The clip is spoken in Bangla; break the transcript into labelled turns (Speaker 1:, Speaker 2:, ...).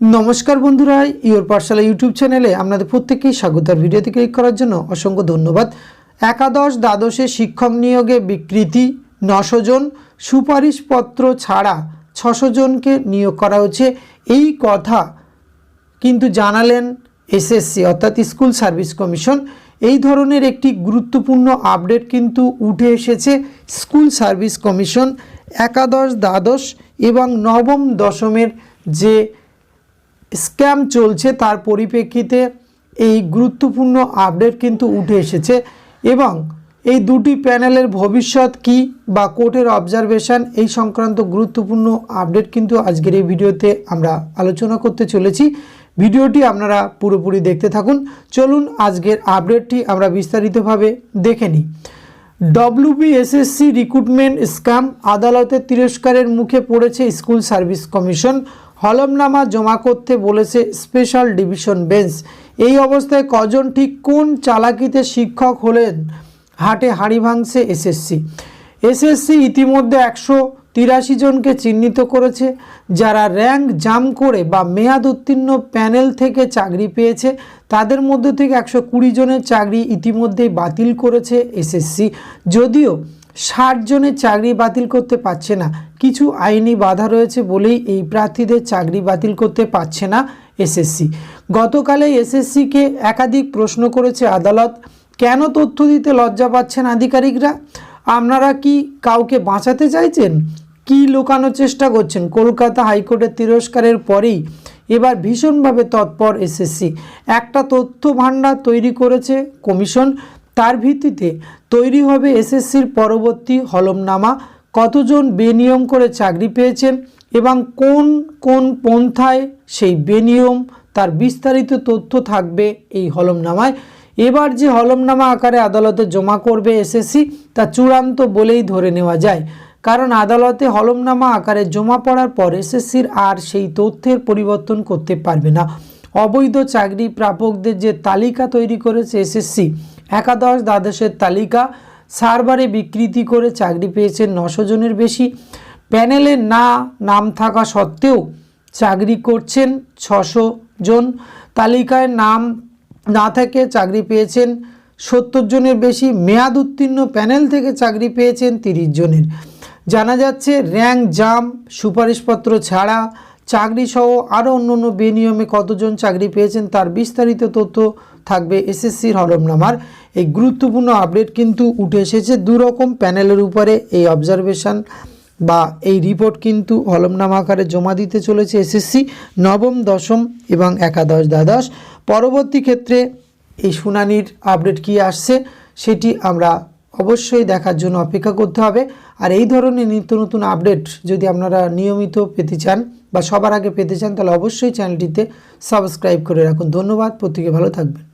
Speaker 1: नमस्कार बंधुरा इयोर पाठशाला यूट्यूब चैनेले आपनादेर प्रत्येककेई स्वागत। भिडियोते क्लिक करार जन्य असंख्य धन्यवाद। एकादश द्वादशे शिक्षक नियोगे विकृति 900 जन, सुपारिशपत्र छाड़ा 600 जनके नियोग करा हच्छे एई कथा किन्तु जानालेन एसएससी अर्थात स्कूल सार्विस कमिशन। এই ধরনের একটি গুরুত্বপূর্ণ আপডেট কিন্তু উঠে এসেছে স্কুল সার্ভিস কমিশন একাদশ দ্বাদশ এবং নবম দশমের যে স্ক্যাম চলছে তার পরিপ্রেক্ষিতে এই গুরুত্বপূর্ণ আপডেট কিন্তু উঠে এসেছে এবং এই দুটি প্যানেলের ভবিষ্যৎ কি বা কোর্টের অবজারভেশন এই সংক্রান্ত গুরুত্বপূর্ণ আপডেট কিন্তু আজকের এই ভিডিওতে আমরা আলোচনা করতে চলেছি। ভিডিওটি আপনারা পুরোপুরি দেখতে থাকুন। চলুন আজকের আপডেটটি আমরা বিস্তারিতভাবে দেখে নিই। ডব্লিউবিএসএসসি রিক্রুটমেন্ট স্ক্যাম আদালতের তিরস্কারের মুখে পড়েছে স্কুল সার্ভিস কমিশন। হলফনামা জমা করতে বলেছে স্পেশাল ডিভিশন বেঞ্চ। এই অবস্থায় কজন ঠিক কোন চালাকিতে শিক্ষক হলেন হাটে হাঁড়ি ভাঙছে এসএসসি। এসএসসি ইতিমধ্যে 183 জনকে চিহ্নিত করেছে যারা র্যাঙ্ক জাম করে বা মেয়াদ উত্তীর্ণ প্যানেল থেকে চাকরি পেয়েছে। তাদের মধ্যে থেকে 120 জনের চাকরি ইতিমধ্যেই বাতিল করেছে এসএসসি। যদিও 60 জনের চাকরি বাতিল করতে পারছে না, কিছু আইনি বাধা রয়েছে বলেই এই প্রার্থীদের চাকরি বাতিল করতে পারছে না এসএসসি। গতকালে এসএসসিকে একাধিক প্রশ্ন করেছে আদালত। কেন তথ্য দিতে লজ্জা পাচ্ছেন আধিকারিকরা? আপনারা কি কাউকে বাঁচাতে চাইছেন? কি লুকানোর চেষ্টা করছেন? কলকাতা হাইকোর্টের তিরস্কারের পরেই এবার ভীষণভাবে তৎপর এসএসসি। একটা তথ্য ভাণ্ডার তৈরি করেছে কমিশন, তার ভিত্তিতে তৈরি হবে এসএসসির পরবর্তী হলফনামা। কতজন বেনিয়ম করে চাকরি পেয়েছেন এবং কোন কোন পন্থায় সেই বেনিয়ম তার বিস্তারিত তথ্য থাকবে এই হলফনামায়। এবার যে হলফনামা আকারে আদালতে জমা করবে এসএসসি তা চূড়ান্ত বলেই ধরে নেওয়া যায়, কারণ আদালতে হলফনামা আকারে জমা পড়ার পর এসএসসির আর সেই তথ্যের পরিবর্তন করতে পারবে না। অবৈধ চাকরি প্রাপকদের যে তালিকা তৈরি করেছে এসএসসি, একাদশ দ্বাদশের তালিকা সার্ভারে বিকৃতি করে চাকরি পেয়েছেন 900 জনের বেশি। প্যানেলে নাম থাকা সত্ত্বেও চাকরি করছেন 600 জন। তালিকায় নাম না থেকে চাকরি পেয়েছেন 70 জনের বেশি। মেয়াদ উত্তীর্ণ প্যানেল থেকে চাকরি পেয়েছেন 30 জনের। জানা যাচ্ছে র্যাঙ্ক জাম, সুপারিশপত্র ছাড়া চাকরি সহ আরও অন্যান্য বেনিয়মে কতজন চাকরি পেয়েছেন তার বিস্তারিত তথ্য থাকবে এসএসসির হলফনামার। এই গুরুত্বপূর্ণ আপডেট কিন্তু উঠে এসেছে। দুরকম প্যানেলের উপরে এই অবজারভেশন বা এই রিপোর্ট কিন্তু হলফনামা আকারে জমা দিতে চলেছে এসএসসি নবম দশম এবং একাদশ দ্বাদশ। পরবর্তী ক্ষেত্রে এই শুনানির আপডেট কি আসছে সেটি আমরা অবশ্যই দেখার জন্য অপেক্ষা করতে হবে। আর এই ধরনের নিত্য নতুন আপডেট যদি আপনারা নিয়মিত পেতে চান বা সবার আগে পেতে চান তাহলে অবশ্যই চ্যানেলটিতে সাবস্ক্রাইব করে রাখুন। ধন্যবাদ, প্রত্যেকে ভালো থাকবেন।